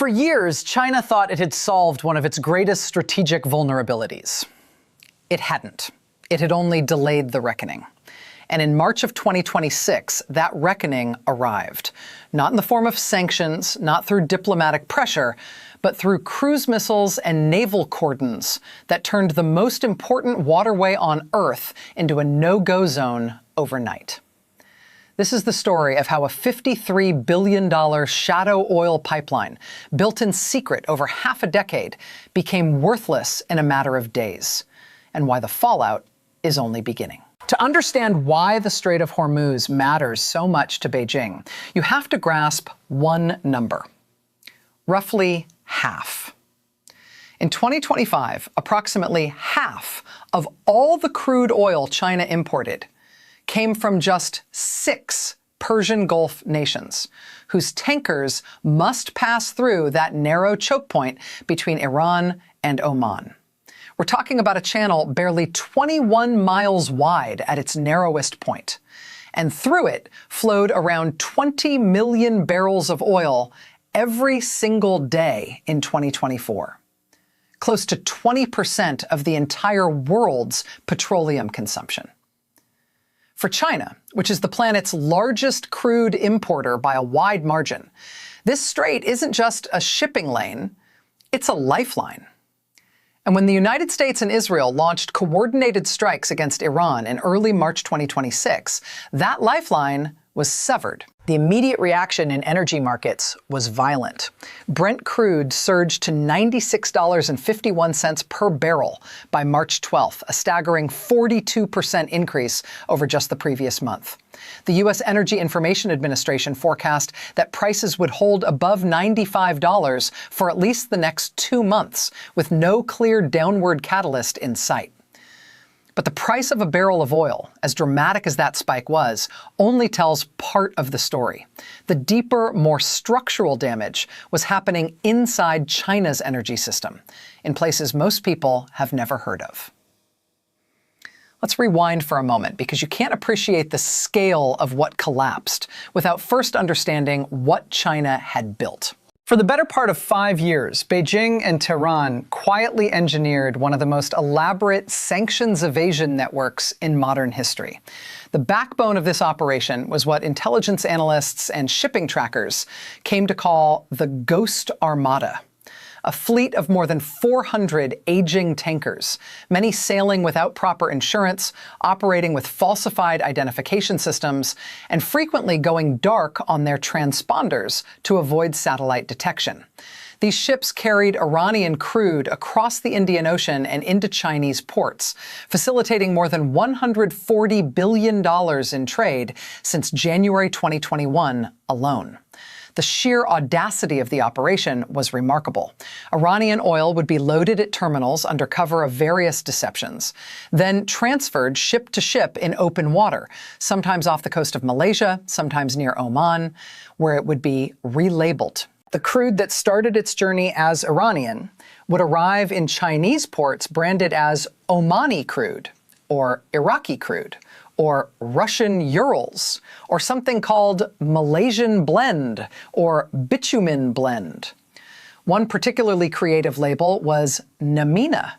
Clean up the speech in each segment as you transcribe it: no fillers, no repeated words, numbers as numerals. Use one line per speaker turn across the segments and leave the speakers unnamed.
For years, China thought it had solved one of its greatest strategic vulnerabilities. It hadn't. It had only delayed the reckoning. And in March of 2026, that reckoning arrived. Not in the form of sanctions, not through diplomatic pressure, but through cruise missiles and naval cordons that turned the most important waterway on Earth into a no-go zone overnight. This is the story of how a $53 billion shadow oil pipeline, built in secret over half a decade, became worthless in a matter of days, and why the fallout is only beginning. To understand why the Strait of Hormuz matters so much to Beijing, you have to grasp one number: roughly half. In 2025, approximately half of all the crude oil China imported came from just 6 Persian Gulf nations, whose tankers must pass through that narrow choke point between Iran and Oman. We're talking about a channel barely 21 miles wide at its narrowest point, and through it flowed around 20 million barrels of oil every single day in 2024. Close to 20% of the entire world's petroleum consumption. For China, which is the planet's largest crude importer by a wide margin, this strait isn't just a shipping lane, it's a lifeline. And when the United States and Israel launched coordinated strikes against Iran in early March 2026, that lifeline was severed. The immediate reaction in energy markets was violent. Brent crude surged to $96.51 per barrel by March 12th, a staggering 42% increase over just the previous month. The U.S. Energy Information Administration forecast that prices would hold above $95 for at least the next 2 months, with no clear downward catalyst in sight. But the price of a barrel of oil, as dramatic as that spike was, only tells part of the story. The deeper, more structural damage was happening inside China's energy system, in places most people have never heard of. Let's rewind for a moment, because you can't appreciate the scale of what collapsed without first understanding what China had built. For the better part of 5 years, Beijing and Tehran quietly engineered one of the most elaborate sanctions evasion networks in modern history. The backbone of this operation was what intelligence analysts and shipping trackers came to call the Ghost Armada. A fleet of more than 400 aging tankers, many sailing without proper insurance, operating with falsified identification systems, and frequently going dark on their transponders to avoid satellite detection. These ships carried Iranian crude across the Indian Ocean and into Chinese ports, facilitating more than $140 billion in trade since January 2021 alone. The sheer audacity of the operation was remarkable. Iranian oil would be loaded at terminals under cover of various deceptions, then transferred ship to ship in open water, sometimes off the coast of Malaysia, sometimes near Oman, where it would be relabeled. The crude that started its journey as Iranian would arrive in Chinese ports branded as Omani crude, or Iraqi crude, or Russian Urals, or something called Malaysian blend, or bitumen blend. One particularly creative label was Namina,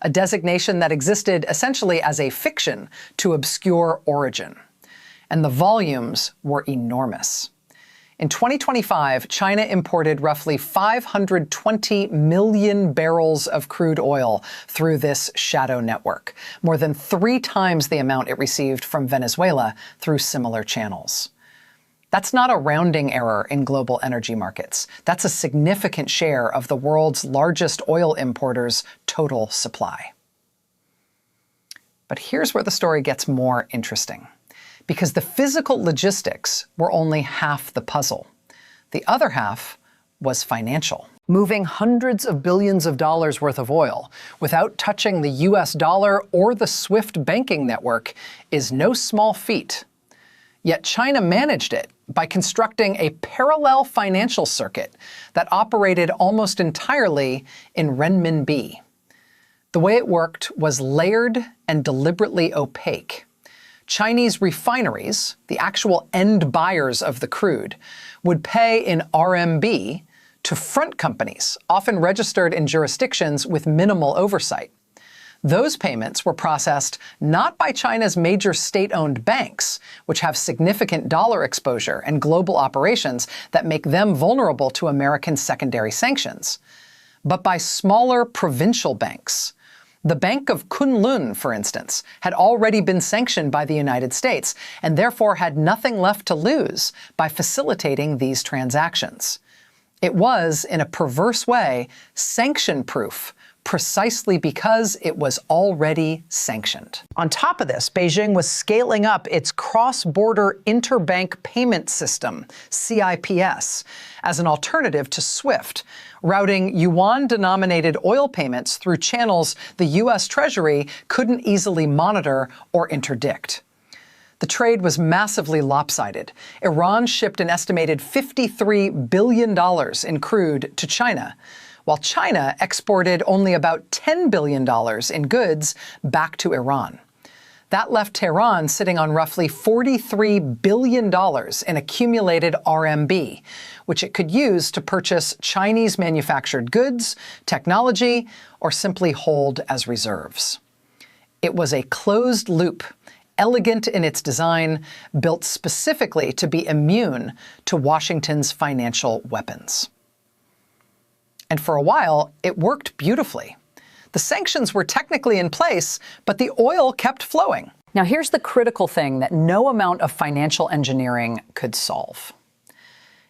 a designation that existed essentially as a fiction to obscure origin. And the volumes were enormous. In 2025, China imported roughly 520 million barrels of crude oil through this shadow network, more than 3 times the amount it received from Venezuela through similar channels. That's not a rounding error in global energy markets. That's a significant share of the world's largest oil importers' total supply. But here's where the story gets more interesting. Because the physical logistics were only half the puzzle. The other half was financial. Moving hundreds of billions of dollars worth of oil without touching the US dollar or the SWIFT banking network is no small feat. Yet China managed it by constructing a parallel financial circuit that operated almost entirely in renminbi. The way it worked was layered and deliberately opaque. Chinese refineries, the actual end buyers of the crude, would pay in RMB to front companies, often registered in jurisdictions with minimal oversight. Those payments were processed not by China's major state-owned banks, which have significant dollar exposure and global operations that make them vulnerable to American secondary sanctions, but by smaller provincial banks. The Bank of Kunlun, for instance, had already been sanctioned by the United States and therefore had nothing left to lose by facilitating these transactions. It was, in a perverse way, sanction-proof, precisely because it was already sanctioned. On top of this, Beijing was scaling up its cross-border interbank payment system, CIPS, as an alternative to SWIFT, routing yuan-denominated oil payments through channels the U.S. Treasury couldn't easily monitor or interdict. The trade was massively lopsided. Iran shipped an estimated $53 billion in crude to China, while China exported only about $10 billion in goods back to Iran. That left Tehran sitting on roughly $43 billion in accumulated RMB, which it could use to purchase Chinese-manufactured goods, technology, or simply hold as reserves. It was a closed loop, elegant in its design, built specifically to be immune to Washington's financial weapons. And for a while, it worked beautifully. The sanctions were technically in place, but the oil kept flowing. Now here's the critical thing that no amount of financial engineering could solve.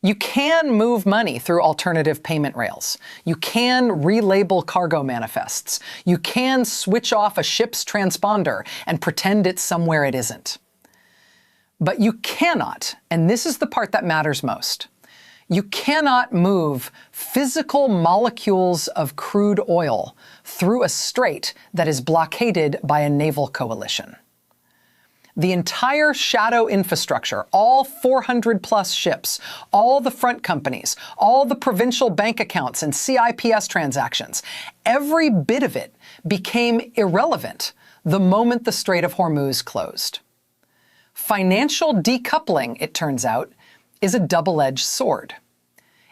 You can move money through alternative payment rails. You can relabel cargo manifests. You can switch off a ship's transponder and pretend it's somewhere it isn't. But you cannot, and this is the part that matters most, you cannot move physical molecules of crude oil through a strait that is blockaded by a naval coalition. The entire shadow infrastructure, all 400-plus ships, all the front companies, all the provincial bank accounts and CIPS transactions, every bit of it became irrelevant the moment the Strait of Hormuz closed. Financial decoupling, it turns out, is a double-edged sword.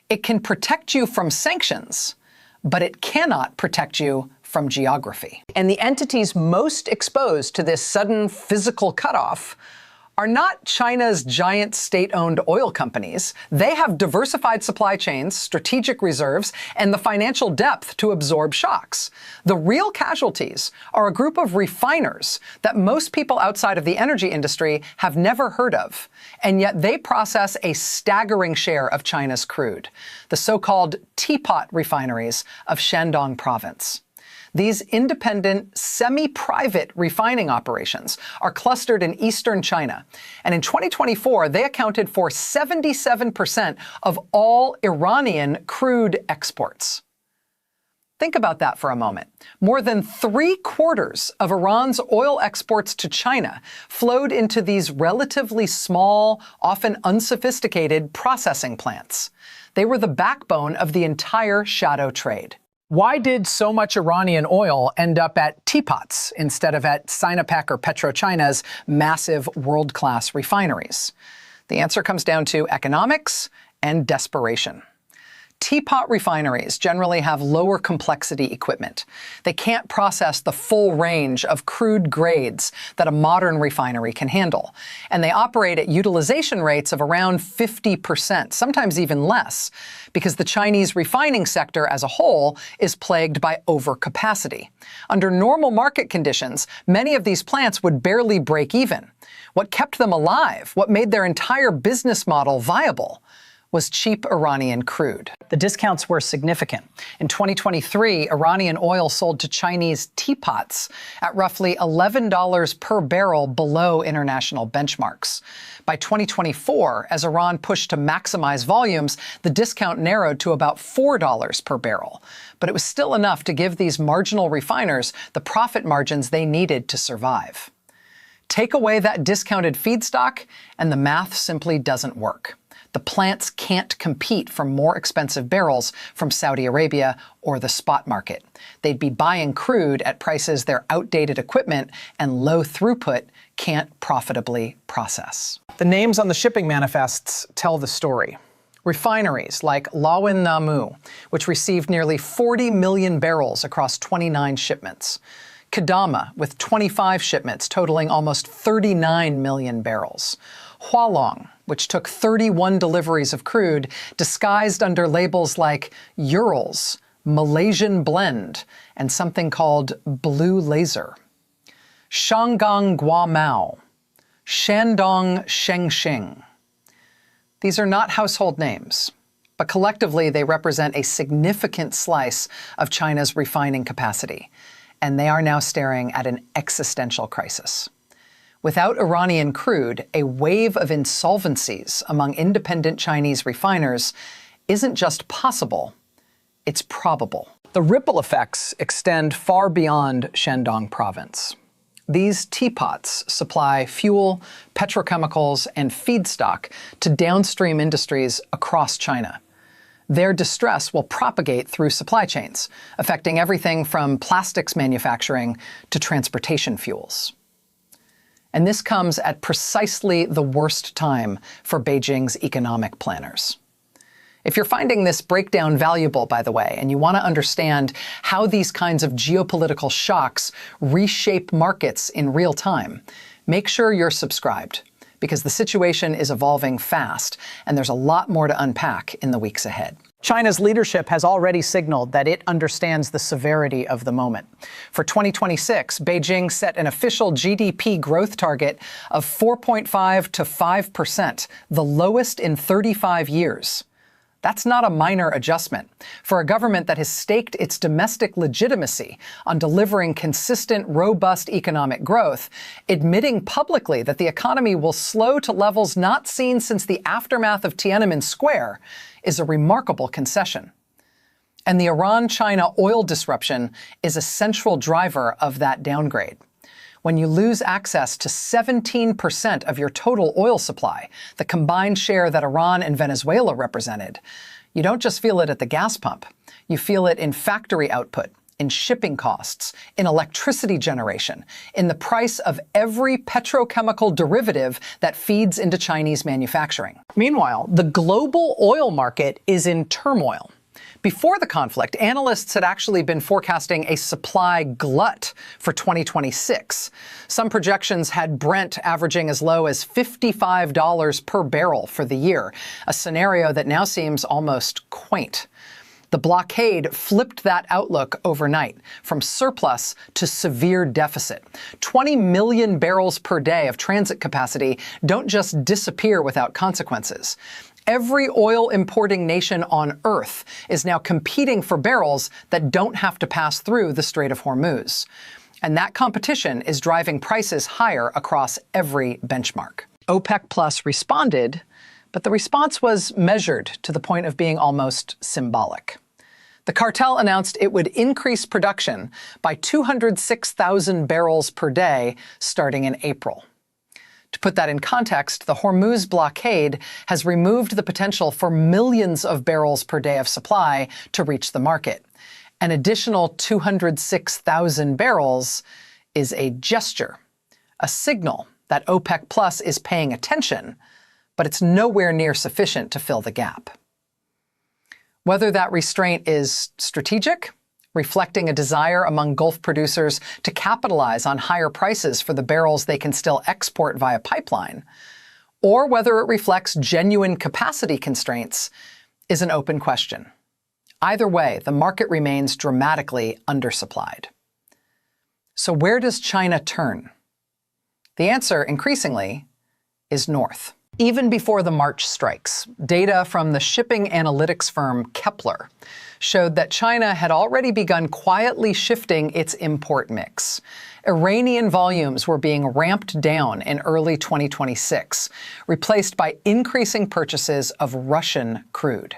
It can protect you from sanctions, but it cannot protect you from geography. And the entities most exposed to this sudden physical cutoff are not China's giant state-owned oil companies. They have diversified supply chains, strategic reserves, and the financial depth to absorb shocks. The real casualties are a group of refiners that most people outside of the energy industry have never heard of, and yet they process a staggering share of China's crude, the so-called teapot refineries of Shandong province. These independent, semi-private refining operations are clustered in eastern China, and in 2024, they accounted for 77% of all Iranian crude exports. Think about that for a moment. More than 3/4 of Iran's oil exports to China flowed into these relatively small, often unsophisticated processing plants. They were the backbone of the entire shadow trade. Why did so much Iranian oil end up at teapots instead of at Sinopec or PetroChina's massive world-class refineries? The answer comes down to economics and desperation. Teapot refineries generally have lower complexity equipment. They can't process the full range of crude grades that a modern refinery can handle. And they operate at utilization rates of around 50%, sometimes even less, because the Chinese refining sector as a whole is plagued by overcapacity. Under normal market conditions, many of these plants would barely break even. What kept them alive, what made their entire business model viable, was cheap Iranian crude. The discounts were significant. In 2023, Iranian oil sold to Chinese teapots at roughly $11 per barrel below international benchmarks. By 2024, as Iran pushed to maximize volumes, the discount narrowed to about $4 per barrel. But it was still enough to give these marginal refiners the profit margins they needed to survive. Take away that discounted feedstock, and the math simply doesn't work. The plants can't compete for more expensive barrels from Saudi Arabia or the spot market. They'd be buying crude at prices their outdated equipment and low throughput can't profitably process. The names on the shipping manifests tell the story. Refineries like Lawan Namu, which received nearly 40 million barrels across 29 shipments. Kedama, with 25 shipments totaling almost 39 million barrels. Hualong, which took 31 deliveries of crude disguised under labels like Urals, Malaysian Blend, and something called Blue Laser. Shangang Guamao, Shandong Shengxing. These are not household names, but collectively they represent a significant slice of China's refining capacity, and they are now staring at an existential crisis. Without Iranian crude, a wave of insolvencies among independent Chinese refiners isn't just possible, it's probable. The ripple effects extend far beyond Shandong province. These teapots supply fuel, petrochemicals, and feedstock to downstream industries across China. Their distress will propagate through supply chains, affecting everything from plastics manufacturing to transportation fuels. And this comes at precisely the worst time for Beijing's economic planners. If you're finding this breakdown valuable, by the way, and you want to understand how these kinds of geopolitical shocks reshape markets in real time, make sure you're subscribed, because the situation is evolving fast, and there's a lot more to unpack in the weeks ahead. China's leadership has already signaled that it understands the severity of the moment. For 2026, Beijing set an official GDP growth target of 4.5 to 5%, the lowest in 35 years. That's not a minor adjustment. For a government that has staked its domestic legitimacy on delivering consistent, robust economic growth, admitting publicly that the economy will slow to levels not seen since the aftermath of Tiananmen Square is a remarkable concession. And the Iran-China oil disruption is a central driver of that downgrade. When you lose access to 17% of your total oil supply, the combined share that Iran and Venezuela represented, you don't just feel it at the gas pump. You feel it in factory output, in shipping costs, in electricity generation, in the price of every petrochemical derivative that feeds into Chinese manufacturing. Meanwhile, the global oil market is in turmoil. Before the conflict, analysts had actually been forecasting a supply glut for 2026. Some projections had Brent averaging as low as $55 per barrel for the year, a scenario that now seems almost quaint. The blockade flipped that outlook overnight, from surplus to severe deficit. 20 million barrels per day of transit capacity don't just disappear without consequences. Every oil-importing nation on Earth is now competing for barrels that don't have to pass through the Strait of Hormuz. And that competition is driving prices higher across every benchmark. OPEC Plus responded, but the response was measured to the point of being almost symbolic. The cartel announced it would increase production by 206,000 barrels per day starting in April. To put that in context, the Hormuz blockade has removed the potential for millions of barrels per day of supply to reach the market. An additional 206,000 barrels is a gesture, a signal that OPEC Plus is paying attention, but it's nowhere near sufficient to fill the gap. Whether that restraint is strategic, reflecting a desire among Gulf producers to capitalize on higher prices for the barrels they can still export via pipeline, or whether it reflects genuine capacity constraints, is an open question. Either way, the market remains dramatically undersupplied. So where does China turn? The answer, increasingly, is north. Even before the March strikes, data from the shipping analytics firm Kepler showed that China had already begun quietly shifting its import mix. Iranian volumes were being ramped down in early 2026, replaced by increasing purchases of Russian crude.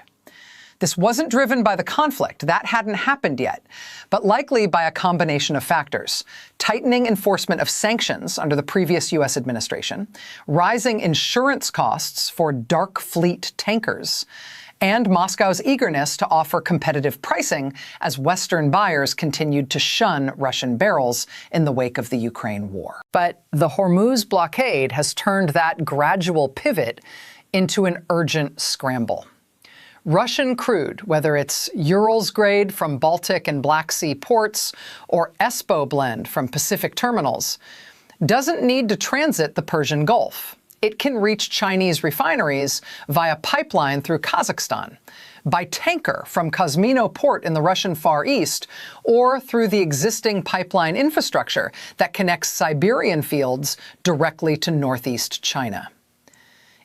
This wasn't driven by the conflict, that hadn't happened yet, but likely by a combination of factors: tightening enforcement of sanctions under the previous U.S. administration, rising insurance costs for dark fleet tankers, and Moscow's eagerness to offer competitive pricing as Western buyers continued to shun Russian barrels in the wake of the Ukraine war. But the Hormuz blockade has turned that gradual pivot into an urgent scramble. Russian crude, whether it's Urals grade from Baltic and Black Sea ports or ESPO blend from Pacific terminals, doesn't need to transit the Persian Gulf. It can reach Chinese refineries via pipeline through Kazakhstan, by tanker from Kozmino port in the Russian Far East, or through the existing pipeline infrastructure that connects Siberian fields directly to northeast China.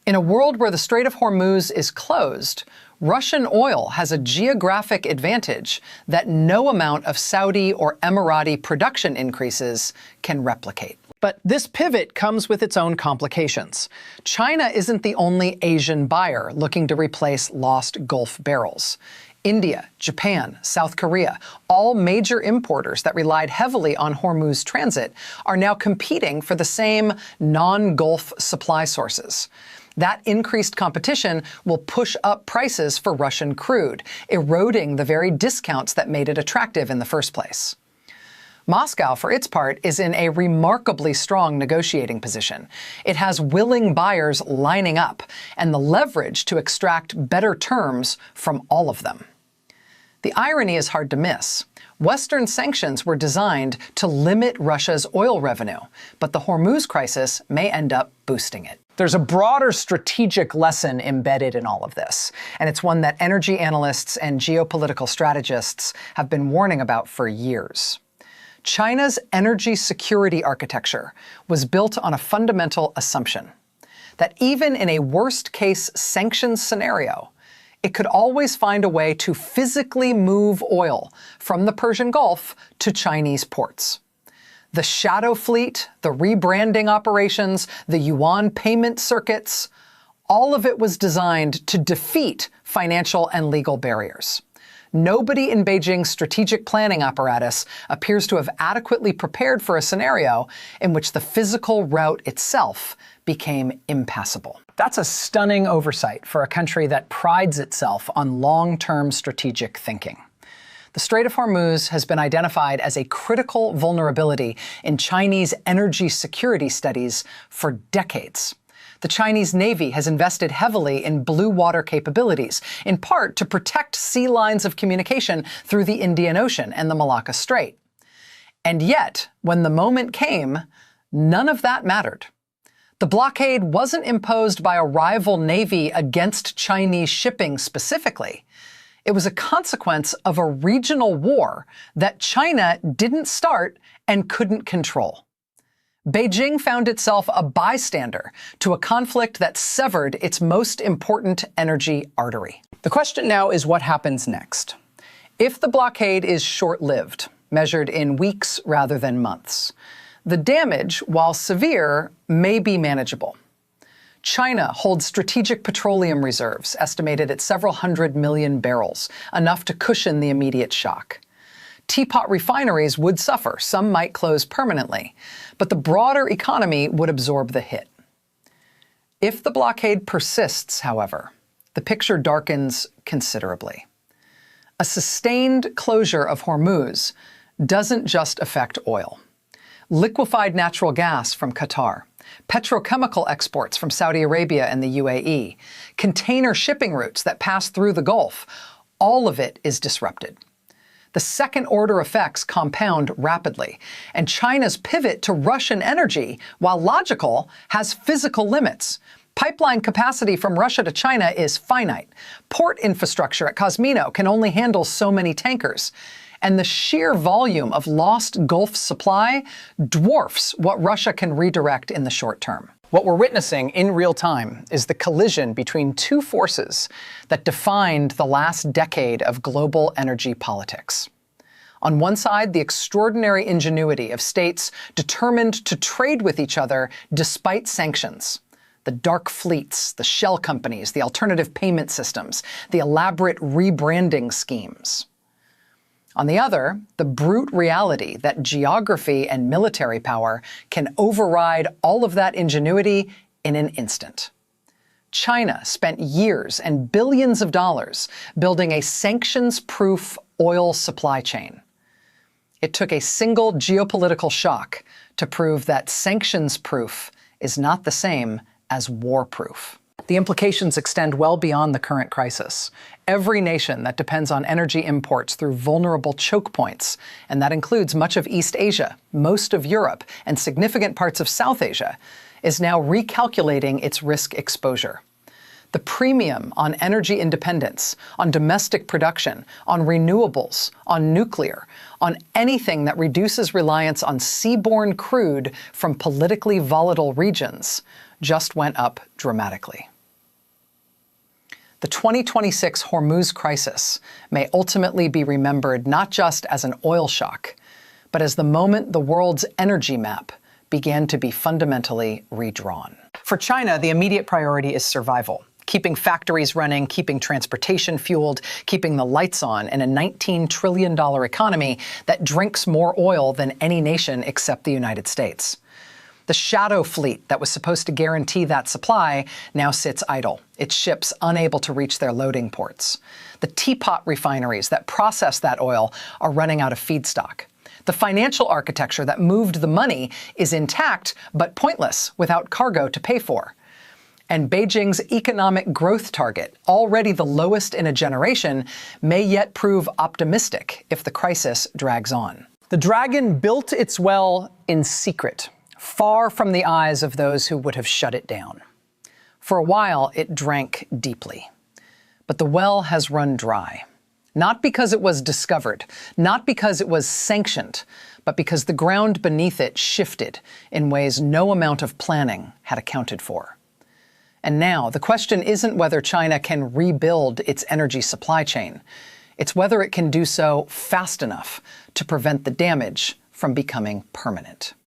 In a world where the Strait of Hormuz is closed, Russian oil has a geographic advantage that no amount of Saudi or Emirati production increases can replicate. But this pivot comes with its own complications. China isn't the only Asian buyer looking to replace lost Gulf barrels. India, Japan, South Korea, all major importers that relied heavily on Hormuz transit, are now competing for the same non-Gulf supply sources. That increased competition will push up prices for Russian crude, eroding the very discounts that made it attractive in the first place. Moscow, for its part, is in a remarkably strong negotiating position. It has willing buyers lining up and the leverage to extract better terms from all of them. The irony is hard to miss. Western sanctions were designed to limit Russia's oil revenue, but the Hormuz crisis may end up boosting it. There's a broader strategic lesson embedded in all of this, and it's one that energy analysts and geopolitical strategists have been warning about for years. China's energy security architecture was built on a fundamental assumption that even in a worst-case sanctions scenario, it could always find a way to physically move oil from the Persian Gulf to Chinese ports. The shadow fleet, the rebranding operations, the yuan payment circuits, all of it was designed to defeat financial and legal barriers. Nobody in Beijing's strategic planning apparatus appears to have adequately prepared for a scenario in which the physical route itself became impassable. That's a stunning oversight for a country that prides itself on long-term strategic thinking. The Strait of Hormuz has been identified as a critical vulnerability in Chinese energy security studies for decades. The Chinese Navy has invested heavily in blue water capabilities, in part to protect sea lines of communication through the Indian Ocean and the Malacca Strait. And yet, when the moment came, none of that mattered. The blockade wasn't imposed by a rival navy against Chinese shipping specifically. It was a consequence of a regional war that China didn't start and couldn't control. Beijing found itself a bystander to a conflict that severed its most important energy artery. The question now is what happens next? If the blockade is short-lived, measured in weeks rather than months, the damage, while severe, may be manageable. China holds strategic petroleum reserves estimated at several hundred million barrels, enough to cushion the immediate shock. Teapot refineries would suffer, some might close permanently, but the broader economy would absorb the hit. If the blockade persists, however, the picture darkens considerably. A sustained closure of Hormuz doesn't just affect oil. Liquefied natural gas from Qatar, petrochemical exports from Saudi Arabia and the UAE, container shipping routes that pass through the Gulf, all of it is disrupted. The second-order effects compound rapidly, and China's pivot to Russian energy, while logical, has physical limits. Pipeline capacity from Russia to China is finite. Port infrastructure at Kozmino can only handle so many tankers. And the sheer volume of lost Gulf supply dwarfs what Russia can redirect in the short term. What we're witnessing in real time is the collision between two forces that defined the last decade of global energy politics. On one side, the extraordinary ingenuity of states determined to trade with each other despite sanctions. The dark fleets, the shell companies, the alternative payment systems, the elaborate rebranding schemes. On the other, the brute reality that geography and military power can override all of that ingenuity in an instant. China spent years and billions of dollars building a sanctions-proof oil supply chain. It took a single geopolitical shock to prove that sanctions-proof is not the same as war-proof. The implications extend well beyond the current crisis. Every nation that depends on energy imports through vulnerable choke points, and that includes much of East Asia, most of Europe, and significant parts of South Asia, is now recalculating its risk exposure. The premium on energy independence, on domestic production, on renewables, on nuclear, on anything that reduces reliance on seaborne crude from politically volatile regions, just went up dramatically. The 2026 Hormuz crisis may ultimately be remembered not just as an oil shock, but as the moment the world's energy map began to be fundamentally redrawn. For China, the immediate priority is survival. Keeping factories running, keeping transportation fueled, keeping the lights on in a $19 trillion economy that drinks more oil than any nation except the United States. The shadow fleet that was supposed to guarantee that supply now sits idle, its ships unable to reach their loading ports. The teapot refineries that process that oil are running out of feedstock. The financial architecture that moved the money is intact, but pointless without cargo to pay for. And Beijing's economic growth target, already the lowest in a generation, may yet prove optimistic if the crisis drags on. The dragon built its well in secret, far from the eyes of those who would have shut it down. For a while, it drank deeply. But the well has run dry. Not because it was discovered, not because it was sanctioned, but because the ground beneath it shifted in ways no amount of planning had accounted for. And now, the question isn't whether China can rebuild its energy supply chain. It's whether it can do so fast enough to prevent the damage from becoming permanent.